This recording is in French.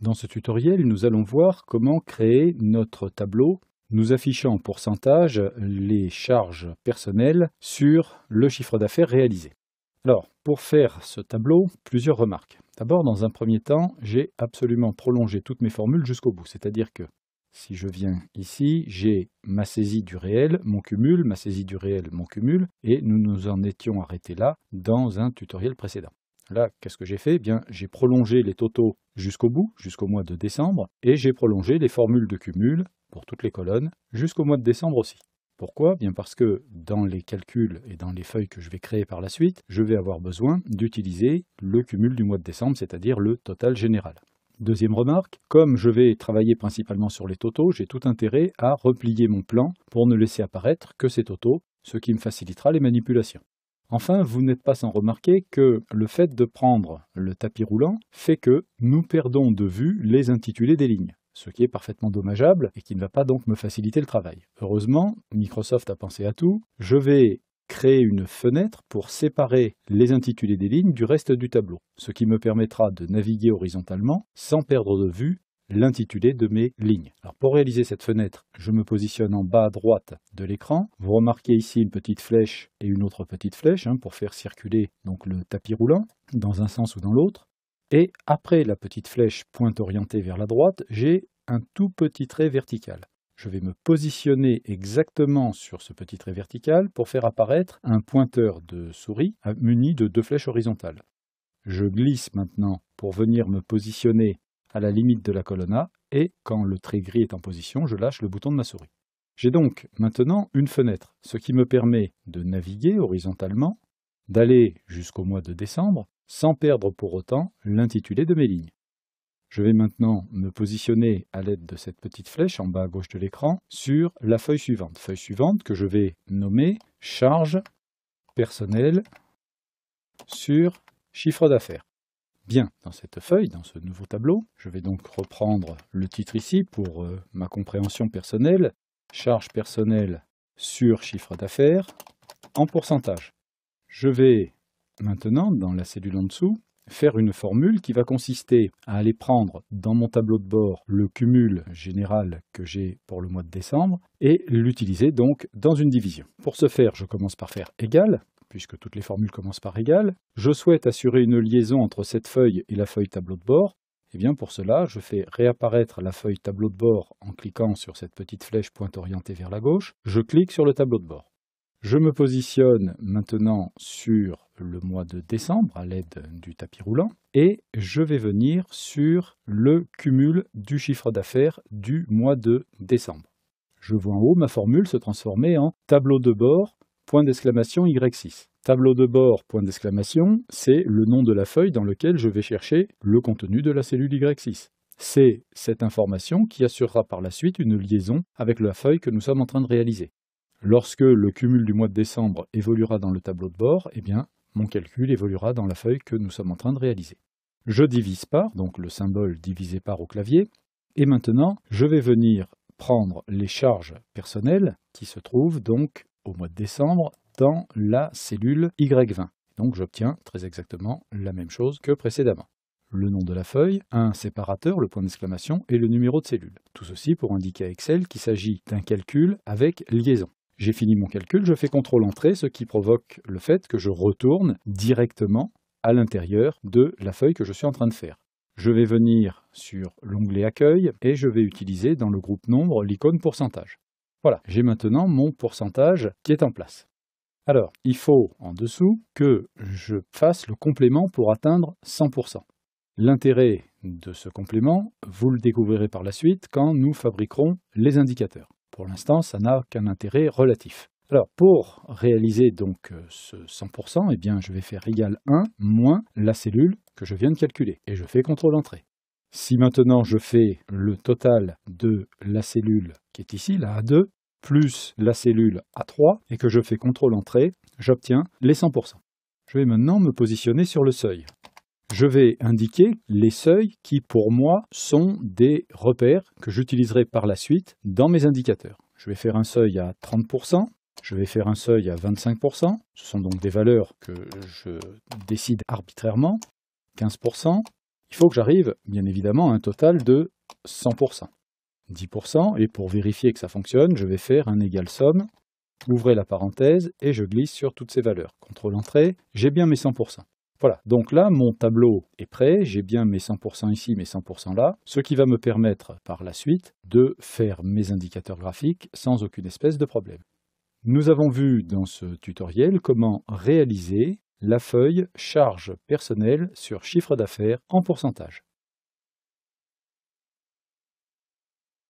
Dans ce tutoriel, nous allons voir comment créer notre tableau nous affichant en pourcentage les charges personnelles sur le chiffre d'affaires réalisé. Alors, pour faire ce tableau, plusieurs remarques. D'abord, dans un premier temps, j'ai absolument prolongé toutes mes formules jusqu'au bout. C'est-à-dire que si je viens ici, j'ai ma saisie du réel, mon cumul, ma saisie du réel, mon cumul, et nous nous en étions arrêtés là dans un tutoriel précédent. Là, qu'est-ce que j'ai fait? Eh bien, j'ai prolongé les totaux jusqu'au bout, jusqu'au mois de décembre, et j'ai prolongé les formules de cumul pour toutes les colonnes jusqu'au mois de décembre aussi. Pourquoi? Bien parce que dans les calculs et dans les feuilles que je vais créer par la suite, je vais avoir besoin d'utiliser le cumul du mois de décembre, c'est-à-dire le total général. Deuxième remarque, comme je vais travailler principalement sur les totaux, j'ai tout intérêt à replier mon plan pour ne laisser apparaître que ces totaux, ce qui me facilitera les manipulations. Enfin, vous n'êtes pas sans remarquer que le fait de prendre le tapis roulant fait que nous perdons de vue les intitulés des lignes, ce qui est parfaitement dommageable et qui ne va pas donc me faciliter le travail. Heureusement, Microsoft a pensé à tout. Je vais créer une fenêtre pour séparer les intitulés des lignes du reste du tableau, ce qui me permettra de naviguer horizontalement sans perdre de vue l'intitulé de mes lignes. Alors pour réaliser cette fenêtre, je me positionne en bas à droite de l'écran. Vous remarquez ici une petite flèche et une autre petite flèche pour faire circuler donc le tapis roulant dans un sens ou dans l'autre. Et après la petite flèche pointe orientée vers la droite, j'ai un tout petit trait vertical. Je vais me positionner exactement sur ce petit trait vertical pour faire apparaître un pointeur de souris muni de deux flèches horizontales. Je glisse maintenant pour venir me positionner à la limite de la colonne A, et quand le trait gris est en position, je lâche le bouton de ma souris. J'ai donc maintenant une fenêtre, ce qui me permet de naviguer horizontalement, d'aller jusqu'au mois de décembre, sans perdre pour autant l'intitulé de mes lignes. Je vais maintenant me positionner à l'aide de cette petite flèche en bas à gauche de l'écran sur la feuille suivante que je vais nommer charge personnelle sur chiffre d'affaires. Bien, dans cette feuille, dans ce nouveau tableau, je vais donc reprendre le titre ici pour ma compréhension personnelle, charge personnelle sur chiffre d'affaires en pourcentage. Je vais maintenant, dans la cellule en dessous, faire une formule qui va consister à aller prendre dans mon tableau de bord le cumul général que j'ai pour le mois de décembre et l'utiliser donc dans une division. Pour ce faire, je commence par faire égal, puisque toutes les formules commencent par égal. Je souhaite assurer une liaison entre cette feuille et la feuille tableau de bord. Et bien pour cela, je fais réapparaître la feuille tableau de bord en cliquant sur cette petite flèche pointe orientée vers la gauche. Je clique sur le tableau de bord. Je me positionne maintenant sur le mois de décembre à l'aide du tapis roulant et je vais venir sur le cumul du chiffre d'affaires du mois de décembre. Je vois en haut ma formule se transformer en tableau de bord, point d'exclamation Y6. Tableau de bord, point d'exclamation, c'est le nom de la feuille dans lequel je vais chercher le contenu de la cellule Y6. C'est cette information qui assurera par la suite une liaison avec la feuille que nous sommes en train de réaliser. Lorsque le cumul du mois de décembre évoluera dans le tableau de bord, eh bien, mon calcul évoluera dans la feuille que nous sommes en train de réaliser. Je divise par, donc le symbole divisé par au clavier, et maintenant, je vais venir prendre les charges personnelles qui se trouvent donc au mois de décembre dans la cellule Y20. Donc j'obtiens très exactement la même chose que précédemment. Le nom de la feuille, un séparateur, le point d'exclamation, et le numéro de cellule. Tout ceci pour indiquer à Excel qu'il s'agit d'un calcul avec liaison. J'ai fini mon calcul, je fais CTRL-Entrée, ce qui provoque le fait que je retourne directement à l'intérieur de la feuille que je suis en train de faire. Je vais venir sur l'onglet Accueil et je vais utiliser dans le groupe Nombre l'icône pourcentage. Voilà, j'ai maintenant mon pourcentage qui est en place. Alors, il faut en dessous que je fasse le complément pour atteindre 100%. L'intérêt de ce complément, vous le découvrirez par la suite quand nous fabriquerons les indicateurs. Pour l'instant, ça n'a qu'un intérêt relatif. Alors, pour réaliser donc ce 100%, eh bien, je vais faire égal 1 moins la cellule que je viens de calculer. Et je fais CTRL-Entrée. Si maintenant je fais le total de la cellule qui est ici, la A2, plus la cellule A3, et que je fais CTRL-Entrée, j'obtiens les 100%. Je vais maintenant me positionner sur le seuil. Je vais indiquer les seuils qui, pour moi, sont des repères que j'utiliserai par la suite dans mes indicateurs. Je vais faire un seuil à 30%, je vais faire un seuil à 25%, ce sont donc des valeurs que je décide arbitrairement, 15%. Il Il faut que j'arrive, bien évidemment, à un total de 100%. 10%, et pour vérifier que ça fonctionne, je vais faire un égal somme, ouvrez la parenthèse, et je glisse sur toutes ces valeurs. CTRL-Entrée, j'ai bien mes 100%. Voilà, donc là, mon tableau est prêt, j'ai bien mes 100% ici, mes 100% là, ce qui va me permettre par la suite de faire mes indicateurs graphiques sans aucune espèce de problème. Nous avons vu dans ce tutoriel comment réaliser la feuille charge personnelle sur chiffre d'affaires en pourcentage.